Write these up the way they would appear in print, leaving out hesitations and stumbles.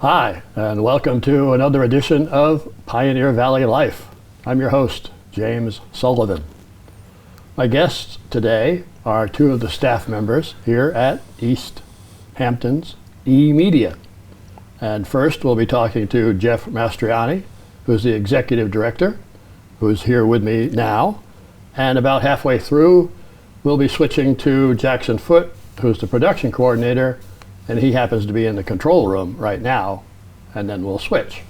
Hi, and welcome to another edition of Pioneer Valley Life. I'm your host, James Sullivan. My guests today are two of the staff members here at Easthampton's E-Media. And first we'll be talking to Jeff Mastroianni, who's the executive director, who's here with me now. And about halfway through, we'll be switching to Jackson Foote, who's the production coordinator, and he happens to be in the control room right now, and then we'll switch.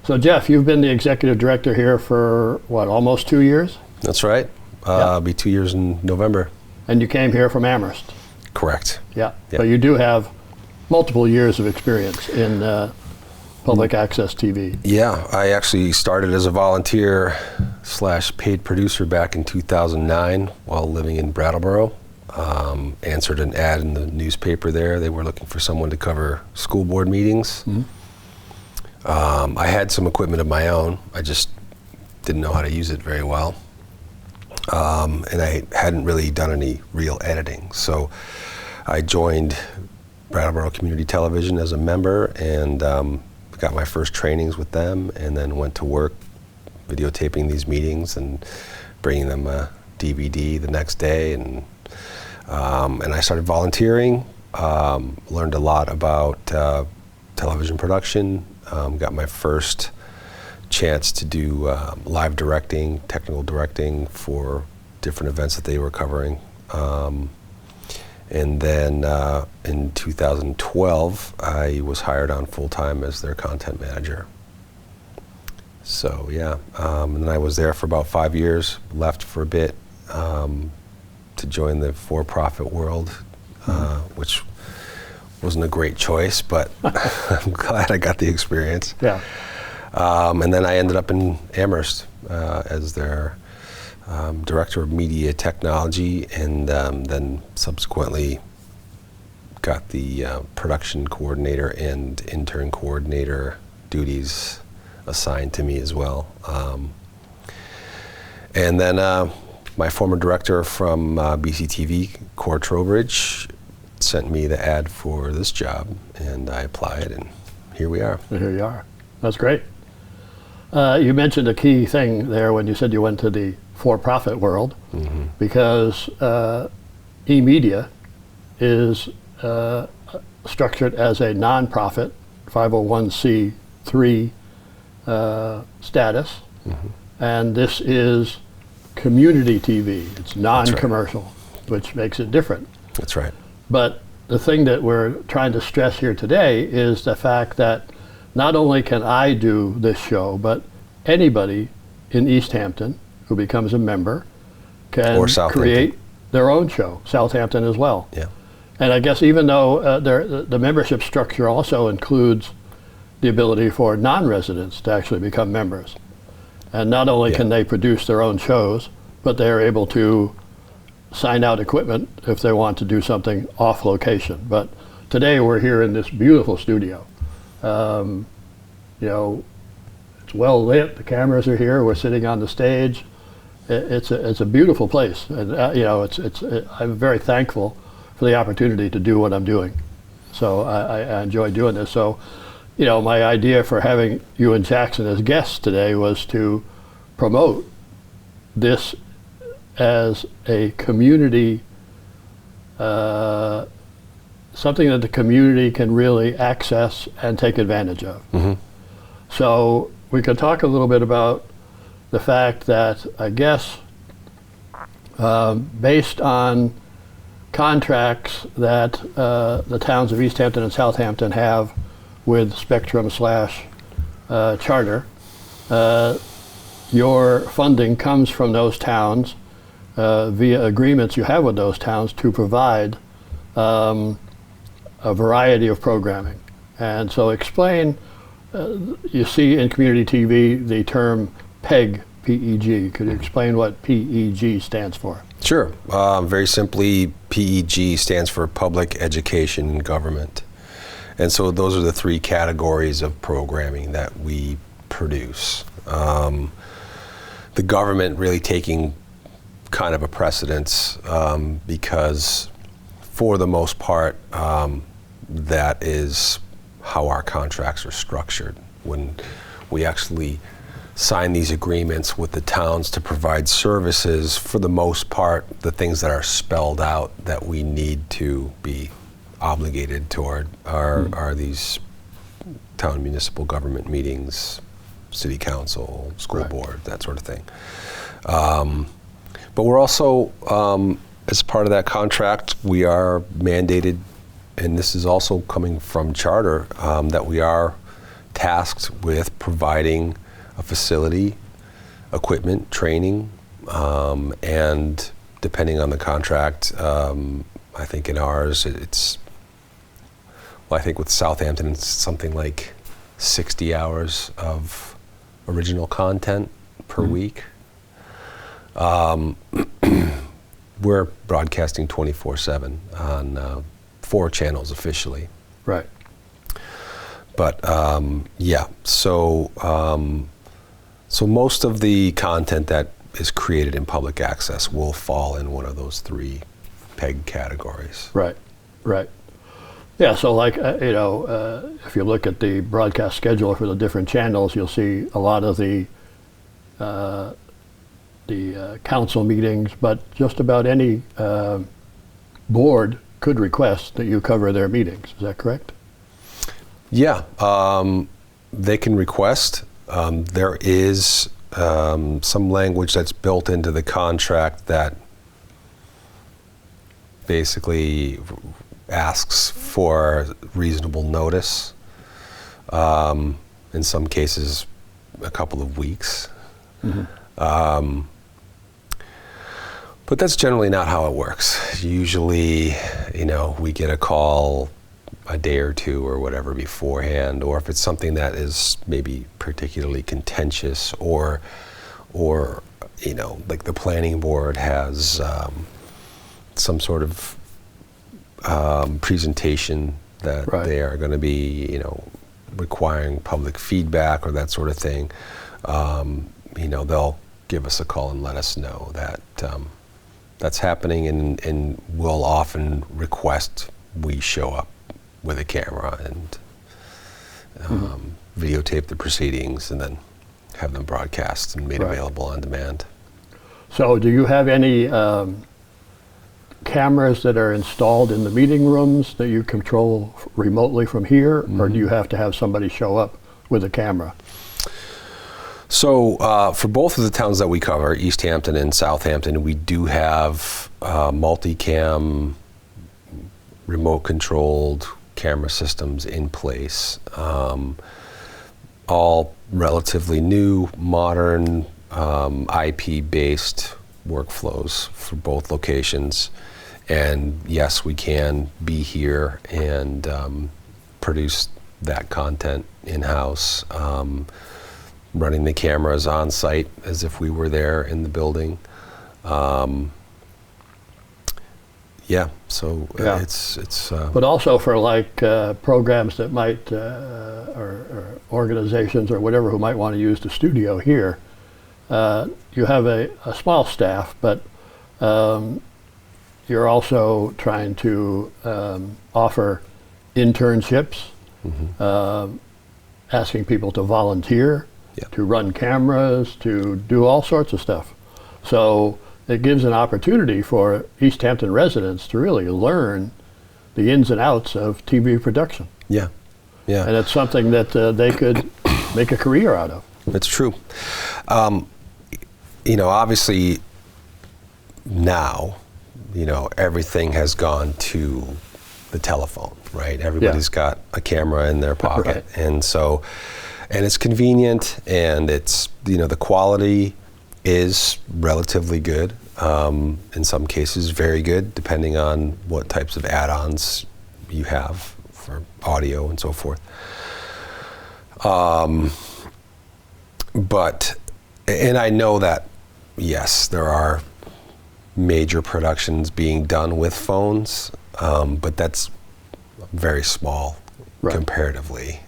So Jeff, you've been the executive director here for, what, almost 2 years? That's right. It'll be 2 years in November. And you came here from Amherst? Correct. Yeah. Yep. So you do have multiple years of experience in public access TV. Yeah, I actually started as a volunteer / paid producer back in 2009 while living in Brattleboro. Answered an ad in the newspaper there. They were looking for someone to cover school board meetings. Mm-hmm. I had some equipment of my own. I just didn't know how to use it very well. And I hadn't really done any real editing. So I joined Brattleboro Community Television as a member and got my first trainings with them, and then went to work videotaping these meetings and bringing them a DVD the next day. And I started volunteering, learned a lot about television production, got my first chance to do live directing, technical directing for different events that they were covering. And then in 2012, I was hired on full-time as their content manager. So yeah, and then I was there for about 5 years, left for a bit to join the for-profit world, which wasn't a great choice, but I'm glad I got the experience. Yeah. And then I ended up in Amherst as their director of media technology, and then subsequently got the production coordinator and intern coordinator duties assigned to me as well. And then my former director from BCTV, Core Trowbridge, sent me the ad for this job, and I applied, and here we are. And here you are. That's great. You mentioned a key thing there when you said you went to the for-profit world, mm-hmm. because E-Media is structured as a non-profit 501c3 status, mm-hmm. and this is community TV. It's non-commercial, right. Which makes it different. That's right. But the thing that we're trying to stress here today is the fact that not only can I do this show, but anybody in Easthampton who becomes a member can create their own show, Southampton as well. Yeah. And I guess even though the membership structure also includes the ability for non-residents to actually become members. And not only can they produce their own shows, but they're able to sign out equipment if they want to do something off location. But today we're here in this beautiful studio. You know, it's well lit, the cameras are here, we're sitting on the stage. It's a beautiful place, and you know, I'm very thankful for the opportunity to do what I'm doing. So I enjoy doing this. So, you know, my idea for having you and Jackson as guests today was to promote this as a community, something that the community can really access and take advantage of. Mm-hmm. So we could talk a little bit about the fact that, I guess, based on contracts that the towns of Easthampton and Southampton have with Spectrum / Charter, your funding comes from those towns via agreements you have with those towns to provide a variety of programming. And so explain, you see in community TV the term PEG, P-E-G. Could you explain what PEG stands for? Sure. Very simply, PEG stands for Public Education and Government. And so those are the three categories of programming that we produce. The government really taking kind of a precedence because for the most part, that is how our contracts are structured. When we actually sign these agreements with the towns to provide services, for the most part, the things that are spelled out that we need to be obligated toward are these town municipal government meetings, city council, school board, that sort of thing. But we're also, as part of that contract, we are mandated, and this is also coming from charter, that we are tasked with providing a facility, equipment, training, and depending on the contract, I think in ours I think with Southampton it's something like 60 hours of original content per week. We're broadcasting 24/7 on 4 channels officially. Right. But so most of the content that is created in public access will fall in one of those 3 PEG categories. Right. Yeah, so like, if you look at the broadcast schedule for the different channels, you'll see a lot of the council meetings, but just about any board could request that you cover their meetings. Is that correct? Yeah, they can request. There is some language that's built into the contract that basically asks for reasonable notice. In some cases, a couple of weeks. Mm-hmm. But that's generally not how it works. Usually, we get a call a day or 2 or whatever beforehand, or if it's something that is maybe particularly contentious, or like the planning board has some sort of presentation that they are going to be, requiring public feedback or that sort of thing. They'll give us a call and let us know that that's happening, and we'll often request we show up with a camera and videotape the proceedings and then have them broadcast and made available on demand. So do you have any cameras that are installed in the meeting rooms that you control remotely from here, or do you have to have somebody show up with a camera? So for both of the towns that we cover, Easthampton and Southampton, we do have multicam, remote-controlled camera systems in place. All relatively new, modern, IP-based workflows for both locations. And yes, we can be here and produce that content in-house, running the cameras on site as if we were there in the building. It's but also for like programs that might or organizations or whatever who might want to use the studio here, you have a small staff, but you're also trying to offer internships, asking people to volunteer, to run cameras, to do all sorts of stuff. So it gives an opportunity for Easthampton residents to really learn the ins and outs of TV production. Yeah. And it's something that they could make a career out of. That's true. Obviously now, everything has gone to the telephone, right? Everybody's got a camera in their pocket. And so, and it's convenient, and it's, the quality is relatively good. In some cases, very good, depending on what types of add-ons you have for audio and so forth. And I know that, yes, there are major productions being done with phones, but that's very small comparatively.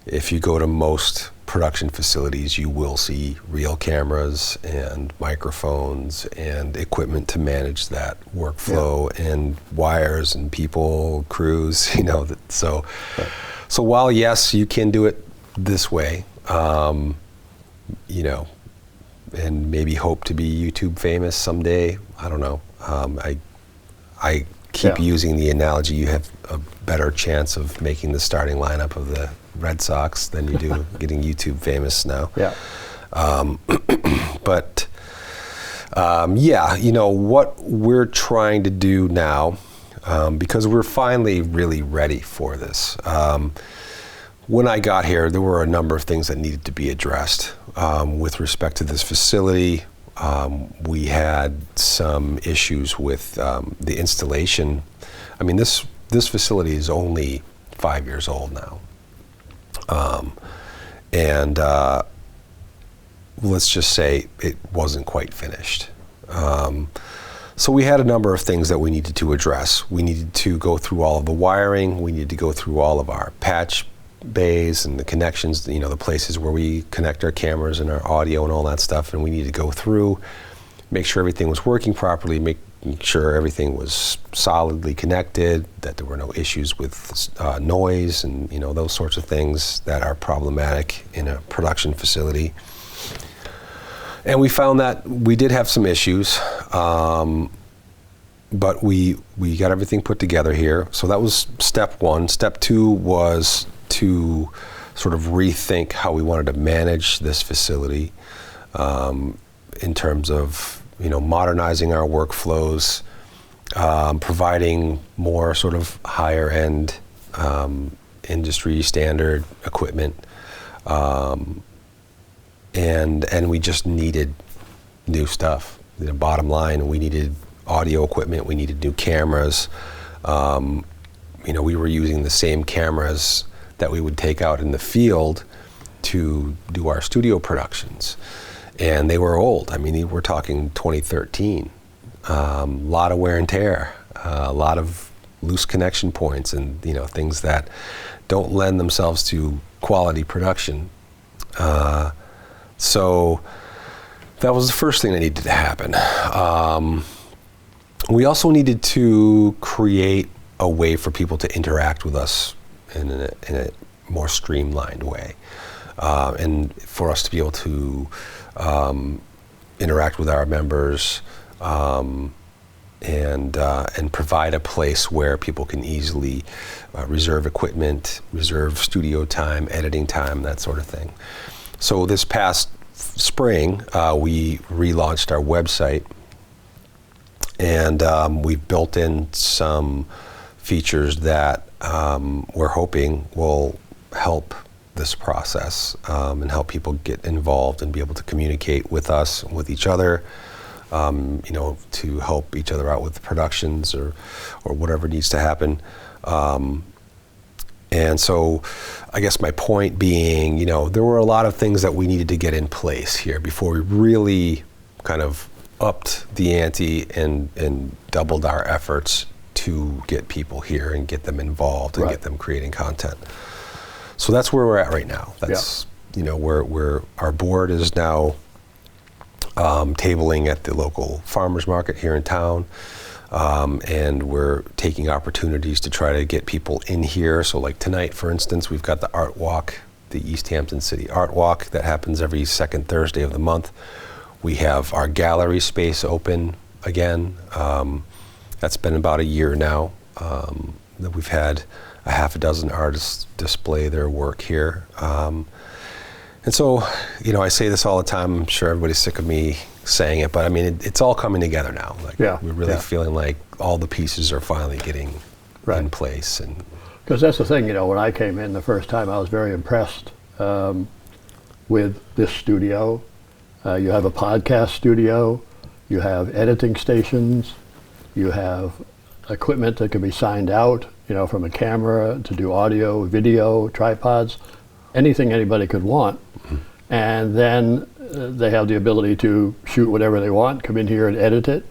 If you go to most production facilities, you will see real cameras and microphones and equipment to manage that workflow, and wires and people, crews, so Right. so while yes, you can do it this way, and maybe hope to be YouTube famous someday. I don't know. I keep using the analogy, you have a better chance of making the starting lineup of the Red Sox than you do getting YouTube famous now. Yeah. But what we're trying to do now, because we're finally really ready for this. When I got here, there were a number of things that needed to be addressed. With respect to this facility, we had some issues with the installation. I mean, this facility is only 5 years old now. And let's just say it wasn't quite finished. So we had a number of things that we needed to address. We needed to go through all of the wiring. We needed to go through all of our patch bays and the connections, the places where we connect our cameras and our audio and all that stuff. And we needed to go through, make sure everything was working properly, make sure everything was solidly connected, that there were no issues with noise and those sorts of things that are problematic in a production facility. And we found that we did have some issues, but we got everything put together here. So that was step one. Step two was to sort of rethink how we wanted to manage this facility in terms of modernizing our workflows, providing more sort of higher end industry standard equipment, and we just needed new stuff. The bottom line, we needed audio equipment, we needed new cameras. We were using the same cameras that we would take out in the field to do our studio productions. And they were old. I mean, we're talking 2013. A lot of wear and tear, a lot of loose connection points, and things that don't lend themselves to quality production. So that was the first thing that needed to happen. We also needed to create a way for people to interact with us in a more streamlined way, and for us to be able to interact with our members, and provide a place where people can easily reserve equipment, reserve studio time, editing time, that sort of thing. So this past spring, we relaunched our website, and we've built in some features that we're hoping will help this process, and help people get involved and be able to communicate with us, with each other, to help each other out with productions or whatever needs to happen. And so I guess my point being, there were a lot of things that we needed to get in place here before we really kind of upped the ante and doubled our efforts to get people here and get them involved and get them creating content. So that's where we're at right now. That's, where our board is now tabling at the local farmers market here in town. And we're taking opportunities to try to get people in here. So like tonight, for instance, we've got the Art Walk, the Easthampton City Art Walk that happens every second Thursday of the month. We have our gallery space open again. That's been about a year now that we've had a half a dozen artists display their work here. And so, I say this all the time, I'm sure everybody's sick of me saying it, but I mean, it's all coming together now. We're really feeling like all the pieces are finally getting in place. And because that's the thing, when I came in the first time, I was very impressed with this studio. You have a podcast studio, you have editing stations, you have equipment that can be signed out, from a camera to do audio, video, tripods, anything anybody could want. Mm-hmm. And then they have the ability to shoot whatever they want, come in here and edit it,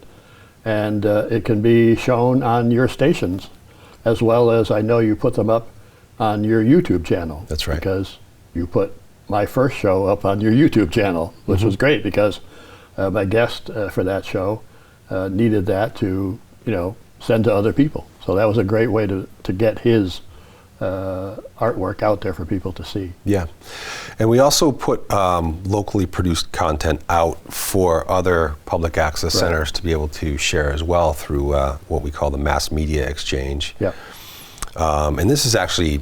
and it can be shown on your stations, as well as I know you put them up on your YouTube channel. That's right. Because you put my first show up on your YouTube channel, which was great because my guest for that show needed that to, send to other people. So that was a great way to get his artwork out there for people to see. Yeah. And we also put locally produced content out for other public access centers to be able to share as well through what we call the mass media exchange. Yeah. And this is actually,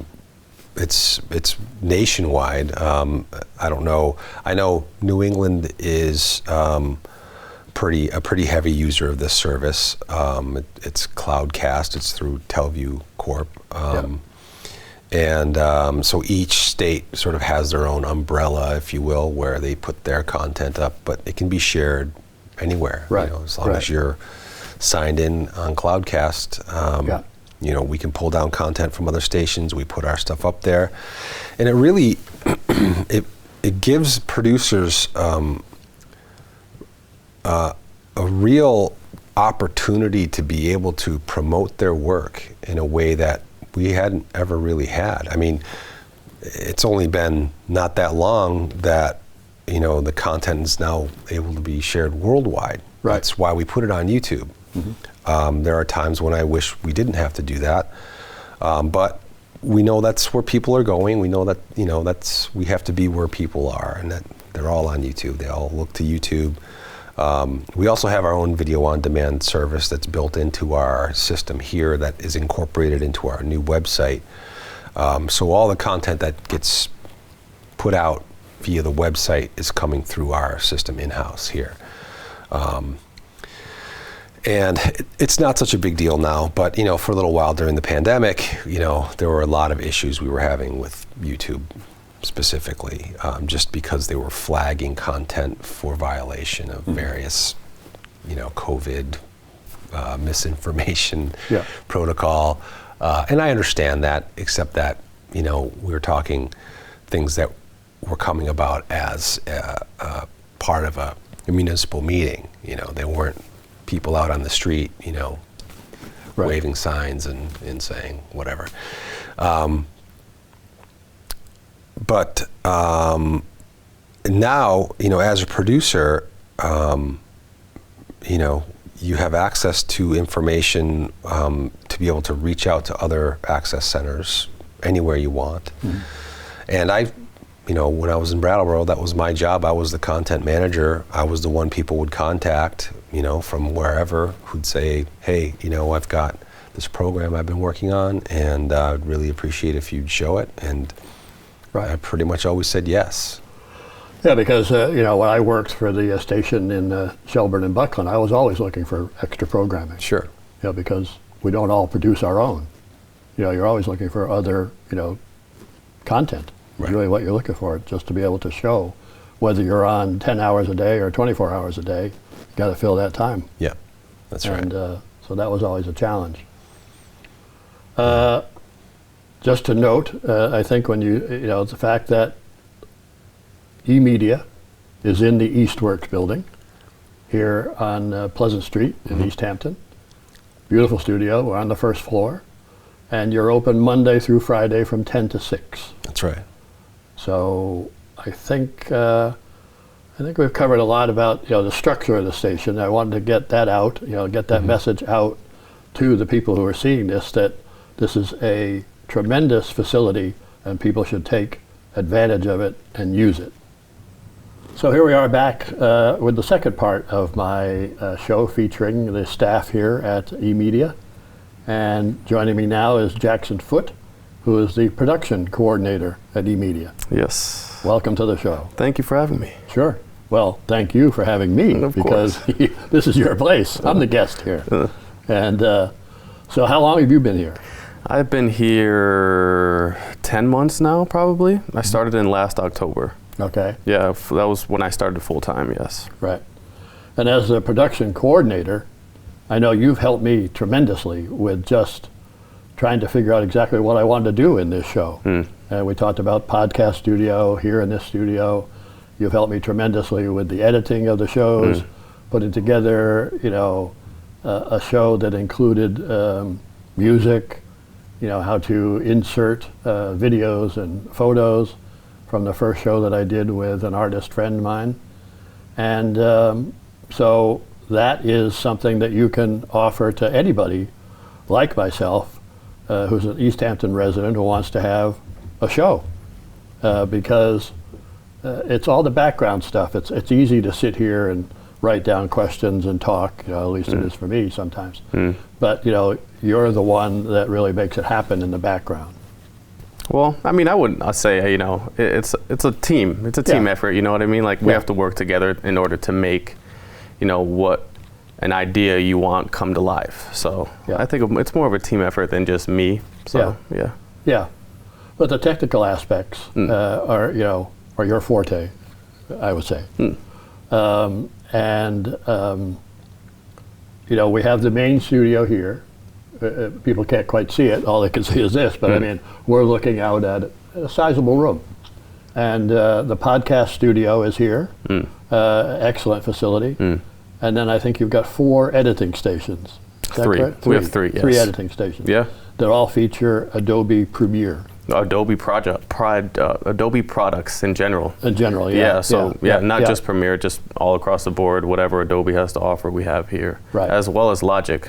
it's nationwide. I don't know. I know New England is a pretty heavy user of this service. It's Cloudcast. It's through Telview Corp. And so each state sort of has their own umbrella, if you will, where they put their content up, but it can be shared anywhere. Right. As long as you're signed in on Cloudcast. We can pull down content from other stations. We put our stuff up there, and it really it gives producers a real opportunity to be able to promote their work in a way that we hadn't ever really had. I mean, it's only been not that long that the content is now able to be shared worldwide. Right. That's why we put it on YouTube. There are times when I wish we didn't have to do that, but we know that's where people are going. We know that we have to be where people are, and that they're all on YouTube. They all look to YouTube. We also have our own video on demand service that's built into our system here that is incorporated into our new website. So all the content that gets put out via the website is coming through our system in-house here. And it's not such a big deal now, but for a little while during the pandemic, there were a lot of issues we were having with YouTube specifically, just because they were flagging content for violation of various, COVID misinformation protocol. And I understand that, except that, we were talking things that were coming about as part of a municipal meeting. They weren't people out on the street, waving signs and saying whatever. But now, as a producer, you have access to information to be able to reach out to other access centers anywhere you want. And when I was in Brattleboro, that was my job. I was the content manager. I was the one people would contact, from wherever, who'd say, hey, I've got this program I've been working on, and I'd really appreciate if you'd show it. And I pretty much always said yes. Yeah, because, when I worked for the station in Shelburne and Buckland, I was always looking for extra programming. Sure. Because we don't all produce our own. You're always looking for other, content. Right. Really what you're looking for, just to be able to show whether you're on 10 hours a day or 24 hours a day, you got to fill that time. Yeah, that's right. And so that was always a challenge. Just to note, I think when the fact that eMedia is in the Eastworks building here on Pleasant Street in Easthampton. Beautiful studio. We're on the first floor. And you're open Monday through Friday from 10 to 6. That's right. So I think we've covered a lot about the structure of the station. I wanted to get that out, get that message out to the people who are seeing this, that this is a tremendous facility and people should take advantage of it and use it. So here we are back with the second part of my show featuring the staff here at eMedia. And joining me now is Jackson Foote, who is the production coordinator at eMedia. Yes. Welcome to the show. Thank you for having me. Sure. Well, thank you for having me, because this is your place. I'm the guest here. And so how long have you been here? I've been here 10 months now, probably. I started in last October. Okay. Yeah, that was when I started full time, yes. Right. And as the production coordinator, I know you've helped me tremendously with just trying to figure out exactly what I wanted to do in this show. And we talked about podcast studio here in this studio. You've helped me tremendously with the editing of the shows, putting together, a show that included music, how to insert videos and photos. from the first show that I did with an artist friend of mine. And so that is something that you can offer to anybody like myself, who's an Easthampton resident who wants to have a show, because it's all the background stuff. It's easy to sit here and write down questions and talk, at least it is for me sometimes. But you're the one that really makes it happen in the background. Well, I mean, I say, it's a team. It's a team effort, you know what I mean? Like, we have to work together in order to make, what an idea you want come to life. So I think it's more of a team effort than just me. So, yeah. But the technical aspects are your forte, I would say. We have the main studio here. People can't quite see it. All they can see is this. But I mean, we're looking out at a sizable room. And the podcast studio is here. Excellent facility. And then I think you've got 4 editing stations. Is that correct? We have 3, yes. 3 editing stations. Yeah. That all feature Adobe Premiere. Adobe products in general. In general, Not just Premiere, just all across the board. Whatever Adobe has to offer, we have here, as well as Logic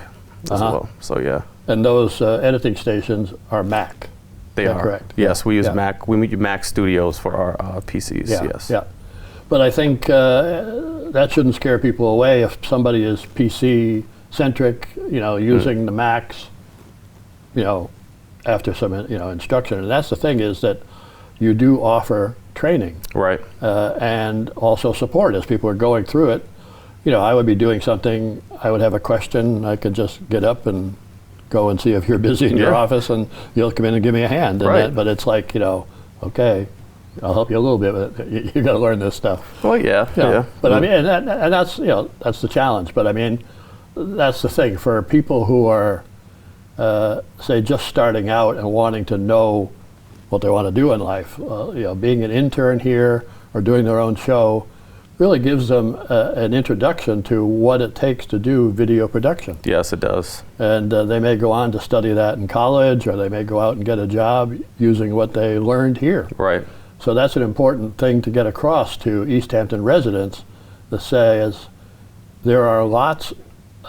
as well. So And those editing stations are Mac. They are correct. Yes, we use Mac. We use Mac Studios for our PCs. Yes. Yeah. But I think that shouldn't scare people away if somebody is PC centric, using the Macs, after some instruction. And that's the thing, is that you do offer training, right? And also support as people are going through it. I would be doing something, I would have a question, I could just get up and go and see if you're busy in your office, and you'll come in and give me a hand. And but it's like, okay, I'll help you a little bit, but you got to learn this stuff. Well, yeah. But I mean, and that's that's the challenge. But I mean, that's the thing for people who are, say, just starting out and wanting to know what they want to do in life. Being an intern here or doing their own show really gives them an introduction to what it takes to do video production. Yes, it does. And they may go on to study that in college, or they may go out and get a job using what they learned here. Right. So that's an important thing to get across to Easthampton residents, to say is there are lots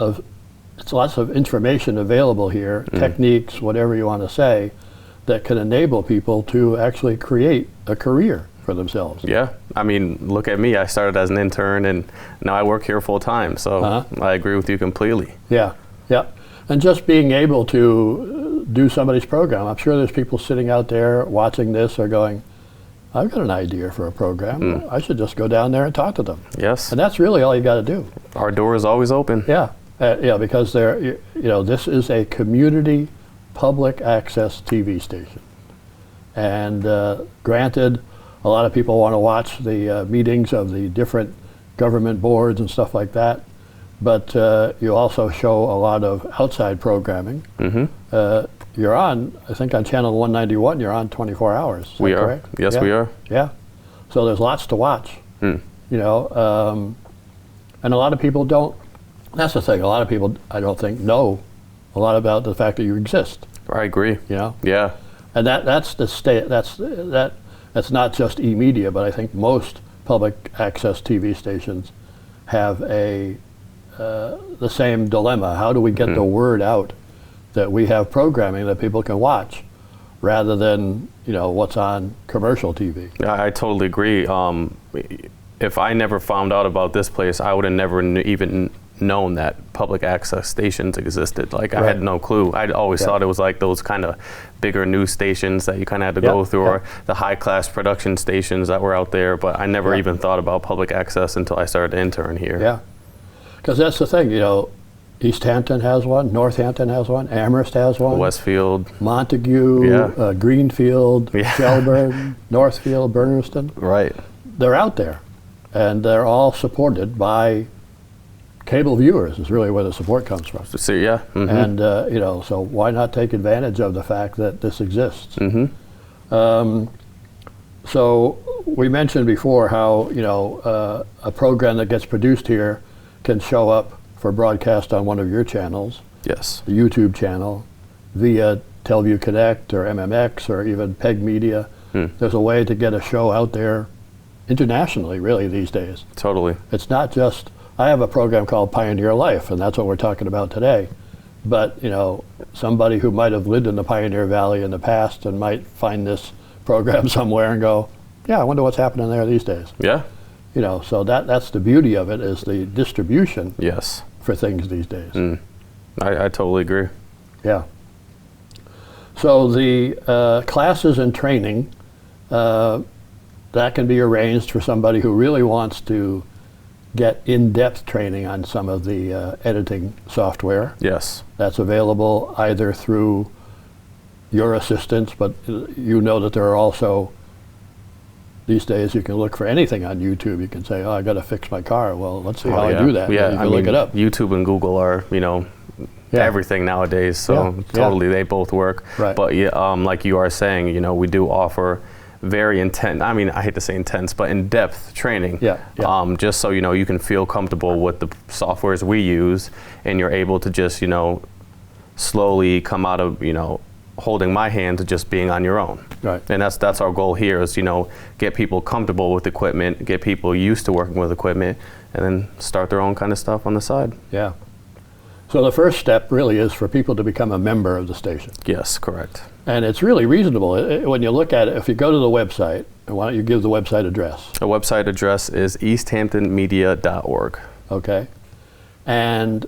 of information available here, techniques, whatever you want to say, that can enable people to actually create a career for themselves. Yeah, I mean, look at me. I started as an intern, and now I work here full time. So I agree with you completely. Yeah. And just being able to do somebody's program. I'm sure there's people sitting out there watching this are going, I've got an idea for a program. I should just go down there and talk to them. Yes. And that's really all you got to do. Our door is always open. Yeah. Because this is a community public access TV station. And granted, a lot of people want to watch the meetings of the different government boards and stuff like that, but you also show a lot of outside programming. You're on, I think on channel 191, you're on 24 hours. We are. Correct? Yes, we are. Yeah. So there's lots to watch. And a lot of people don't. That's the thing. A lot of people, I don't think, know a lot about the fact that you exist. I agree. Yeah. And that's the state. That's not just e-media, but I think most public access TV stations have the same dilemma. How do we get the word out that we have programming that people can watch, rather than what's on commercial TV? I totally agree. If I never found out about this place, I would have never even known that public access stations existed. Like, I had no clue. I'd always thought it was like those kind of bigger news stations that you kind of had to go through, or the high-class production stations that were out there, but I never even thought about public access until I started to intern here. Yeah, because that's the thing, Easthampton has one, Northampton has one, Amherst has one, Westfield, Montague, Greenfield, Shelburne, Northfield, Bernardston. Right. They're out there, and they're all supported by cable viewers, is really where the support comes from. So, yeah. And, so why not take advantage of the fact that this exists? So we mentioned before how, a program that gets produced here can show up for broadcast on one of your channels. Yes. The YouTube channel, via Teleview Connect or MMX or even PEG Media there's a way to get a show out there internationally, really, these days. Totally. It's not just, I have a program called Pioneer Life, and that's what we're talking about today. But, you know, somebody who might have lived in the Pioneer Valley in the past and might find this program somewhere and go, yeah, I wonder what's happening there these days. Yeah. You know, so that's the beauty of it, is the distribution Yes. for things these days. I totally agree. Yeah. So the classes and training, that can be arranged for somebody who really wants to get in-depth training on some of the editing software. Yes. That's available either through your assistants, but you know that there are also, these days you can look for anything on YouTube. You can say, oh, I got to fix my car. Well, let's see how I do that. Yeah, you can look it up. YouTube and Google are, you know, everything nowadays. So totally, they both work. Right. But yeah, like you are saying, you know, we do offer very intense, I mean, I hate to say intense, but in-depth training. Just so, you know, you can feel comfortable with the softwares we use, and you're able to just, you know, slowly come out of, you know, holding my hand to just being on your own. Right. And that's our goal here, is, you know, get people comfortable with equipment, get people used to working with equipment, and then start their own kind of stuff on the side. Yeah. So the first step really is for people to become a member of the station. Yes, correct. And it's really reasonable. When you look at it, if you go to the website, and why don't you give the website address? The website address is easthamptonmedia.org. Okay. And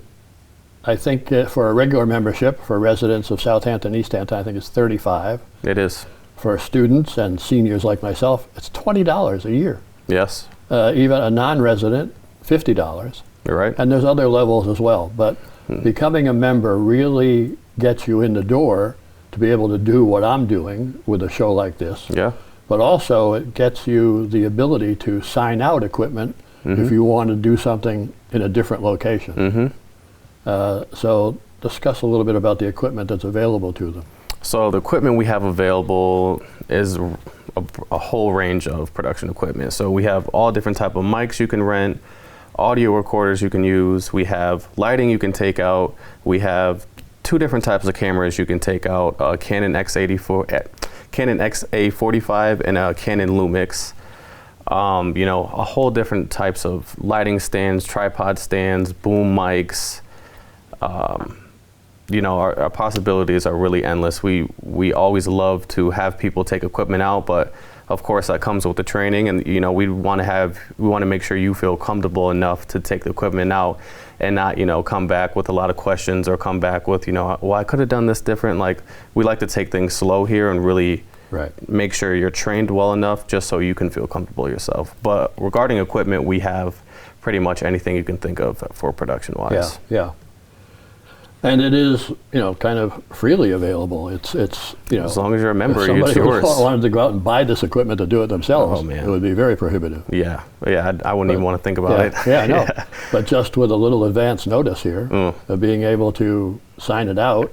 I think for a regular membership for residents of Southampton, Easthampton, I think it's $35. It is. For students and seniors like myself, it's $20 a year. Yes. Even a non-resident, $50. You're right. And there's other levels as well. But becoming a member really gets you in the door to be able to do what I'm doing with a show like this. Yeah. But also it gets you the ability to sign out equipment if you want to do something in a different location. So discuss a little bit about the equipment that's available to them. So the equipment we have available is a whole range of production equipment. So we have all different type of mics you can rent, audio recorders you can use, we have lighting you can take out, we have two different types of cameras you can take out, Canon XA45 and a Canon Lumix. You know, a whole different types of lighting stands, tripod stands, boom mics. You know, our possibilities are really endless. We always love to have people take equipment out, but of course that comes with the training, and you know, we want to make sure you feel comfortable enough to take the equipment out and not, you know, come back with a lot of questions or come back with, you know, well, I could have done this different. Like, we like to take things slow here and really make sure you're trained well enough just so you can feel comfortable yourself. But regarding equipment, we have pretty much anything you can think of for production wise. Yeah. And it is, you know, kind of freely available. It's you know, as long as you're a member, it's yours. Somebody who wanted to go out and buy this equipment to do it themselves, oh, man, it would be very prohibitive. Yeah, I wouldn't even want to think about it. Yeah, I know. But just with a little advance notice here, of being able to sign it out,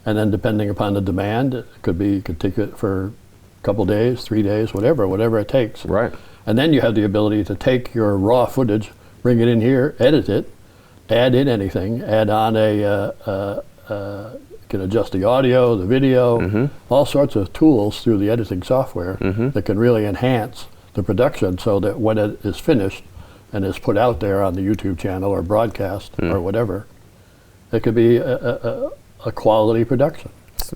and then depending upon the demand, it could take it for a couple days, 3 days, whatever it takes. Right. And then you have the ability to take your raw footage, bring it in here, edit it, add in anything, add on can adjust the audio, the video, all sorts of tools through the editing software that can really enhance the production, so that when it is finished and is put out there on the YouTube channel or broadcast or whatever, it could be a quality production.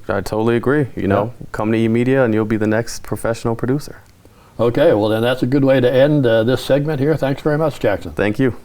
I totally agree. You know, come to eMedia and you'll be the next professional producer. Okay, well then that's a good way to end this segment here. Thanks very much, Jackson. Thank you.